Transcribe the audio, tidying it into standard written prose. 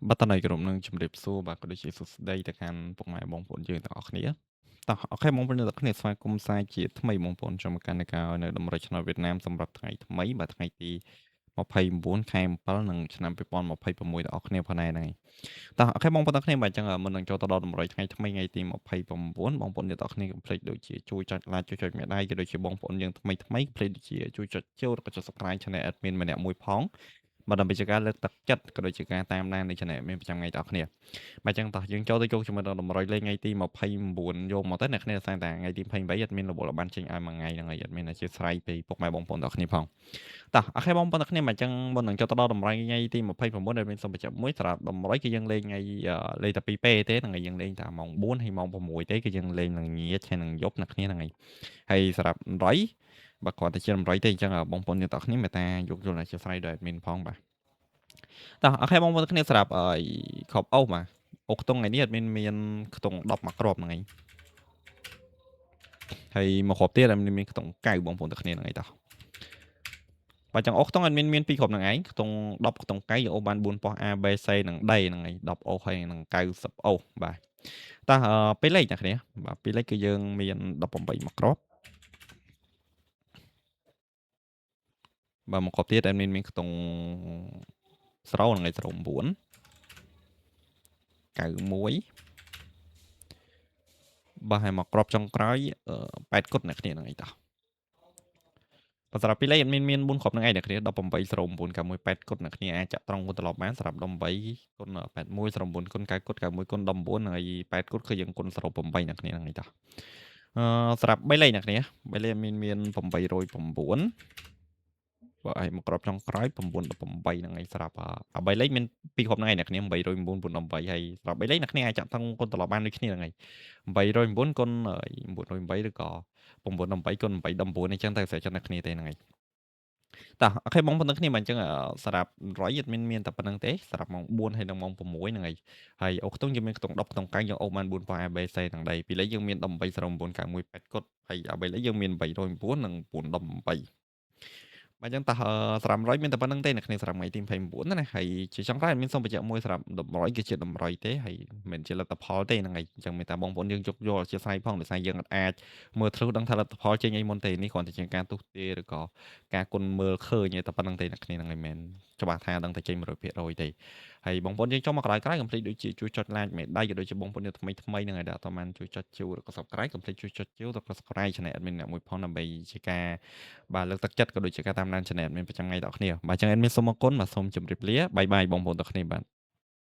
បាត់តន័យក្រុមនឹងជំរាបសួរបាទក៏ដូចជាសួស្តីទៅកាន់ពុកម៉ែបងប្អូនយើងទាំងអស់គ្នាតោះអូខេបងប្អូនទាំងអស់គ្នាស្វាគមន៍សាជាថ្មីបងប្អូនចូលមកកាន់នៃការនៅដំរីឆ្នោតវៀតណាមសម្រាប់ថ្ងៃថ្មីបាទថ្ងៃទី29ខែ7នឹងឆ្នាំ2026ទាំងអស់គ្នាផងដែរហ្នឹងហើយតោះអូខេបងប្អូនទាំងអស់គ្នាបាទអញ្ចឹងមុននឹងចូលទៅដល់ដំរីថ្ងៃថ្មីថ្ងៃទី29បងប្អូនទាំងអស់គ្នាកុំភ្លេចដូចជាជួយចុច like ជួយចុចមេដៃក៏ដូចជាបងប្អូនយើងថ្មីកុំភ្លេចដូចជាជួយចុចចូលឬក៏ចុច subscribe channel admin ម្នាក់មួយផងបាទដើម្បីជាការលើកទឹកចិត្តក៏ដូចជាការតាមដាននៃ channel មានប្រចាំថ្ងៃទាំងអស់គ្នាបាទអញ្ចឹងតោះយើងចូលទៅយកជាមួយដល់តម្រុយលេខថ្ងៃទី29យកមកទៅអ្នកគ្នាតែថ្ងៃទី28អត់មានរបុលបានចេញឲ្យមួយថ្ងៃហ្នឹងហើយអត់មានអធិស្ឋានពីពុកម៉ែបងប្អូនទាំងអស់គ្នាផងតោះអូខេបងប្អូនទាំងអស់គ្នាបាទអញ្ចឹងមុននឹងចូលទៅដល់តម្រុយថ្ងៃទី29ដែលមានសូមបញ្ជាក់មួយសម្រាប់តម្រុយគឺយើងលេងថ្ងៃលេងតែ2ពេលទេហ្នឹងហើយយើងលេងតែម៉ោង4ហើយម៉ោង6ទេគឺយើងលេងនឹងញៀចហើយនឹងយប់អ្នកគ្នាហ្នឹងហើយសម្រាប់តម្រុយបាទគាត់តែជាតម្រុយទេអញ្ចឹងបងប្អូនទាំងអស់គ្នាមេត្តាយកយល់អធិស្ឋានដោយ admin ផងបាទតោះអូខេបងប្អូនគ្នាសម្រាប់ខប់អូសបាទអូខ្ទង់ថ្ងៃនេះអត់មានខ្ទង់10មកគ្រាប់ហ្នឹងហើយមកគ្រាប់ទៀតអត់មានខ្ទង់9បងប្អូនទាំងគ្នាហ្នឹងឯងតោះបាទចឹងអូខ្ទង់អត់មាន2គ្រាប់ហ្នឹងឯងខ្ទង់10ខ្ទង់9យើងអូសបាន4ប៉ោះ A B C និង D ហ្នឹងឯង10អូសហើយនឹង90អូសបាទតោះពេលលេខអ្នកគ្នាបាទពេលលេខគឺយើងមាន18មកគ្រាប់បាទមកគ្រាប់ទៀតអត់មានខ្ទង់ស្រោហ្នឹងឯងស្រោ9 91បាទហើយមកគ្រាប់ចុងក្រោយ8គុតអ្នកគ្នាហ្នឹងឯងតោះបើសម្រាប់ពីលេខអត់មាន4គ្រាប់ហ្នឹងឯងអ្នកគ្នា18 09 91 8គុតអ្នកគ្នាអាចចាក់ត្រង់គុណត្រឡប់បានសម្រាប់18គុណ81 09គុណ9គុណ91គុណ19ហើយ8គុណគឺយើងគុណ08អ្នកគ្នាហ្នឹងឯងតោះសម្រាប់3លេខអ្នកគ្នា3លេខមាន809បាទហើយមកគ្រាប់ចុងក្រោយ918ហ្នឹងឯងសម្រាប់3លេខមាន2គ្រាប់ហ្នឹងឯងអ្នកគ្នា809 918ហើយសម្រាប់3លេខអ្នកគ្នាអាចចាក់ត្រង់គុណត្រឡប់បានដូចគ្នាហ្នឹងឯង809គុណ908ឬក៏918គុណ819អញ្ចឹងតែស្រេចចិត្តអ្នកគ្នាទេហ្នឹងឯងតោះអូខេបងប្អូនទាំងគ្នាបាទអញ្ចឹងសម្រាប់100អត់មានតែប៉ុណ្្នឹងទេសម្រាប់ម៉ោង4ហើយនិងម៉ោង6ហ្នឹងហើយអូខ្ទង់យើងមានខ្ទង់10ខ្ទង់9យើងអូបាន4ប៉ោះ ABC ទាំងដីពីលេខយើងមាន180991 8គុតហើយ3លេខយើងមាន809និង418បាទអញ្ចឹងតោះសម្រាប់100មានតែប៉ុណ្្នឹងទេនៅក្នុងសម្រាប់ថ្ងៃទី29ណាហើយជាចុងក្រោយមានសូមបញ្ជាក់មួយសម្រាប់100គឺជាតម្រុយទេហើយមិនជាលទ្ធផលទេហ្នឹងហើយអញ្ចឹងមានតែបងប្អូនយើងយកយល់អធិស្ឋានផងដោយសារយើងអាចមើលធ្លុះដឹងថាលទ្ធផលចេញអីមុនទេនេះគ្រាន់តែជាការទុះទេឬក៏ការគុណមើលឃើញតែប៉ុណ្្នឹងទេអ្នកគ្នាហ្នឹងហើយមិនច្បាស់ថាដឹងតែចេញ100%ទេហើយបងប្អូនយើងចុះមកក្រោយៗកុំភ្លេចដូចជាជួយចុច like មេដៃក៏ដូចជាបងប្អូនយើងថ្មីហ្នឹងហើយដែលអត់បានជួយចុចជួរឬក៏ subscribe កុំភ្លេចជួយចុចជួរឬក៏ subscribe channel admin អ្នកមួយផងដើម្បីជាការបាទលើកទឹកចិត្តក៏ដូចជាការតាមដាន channel admin ប្រចាំថ្ងៃដល់គ្នាបាទអញ្ចឹង admin សូមអរគុណបាទសូមជម្រាបលាបាយបាយបងប្អូនទាំងគ្នាបាទ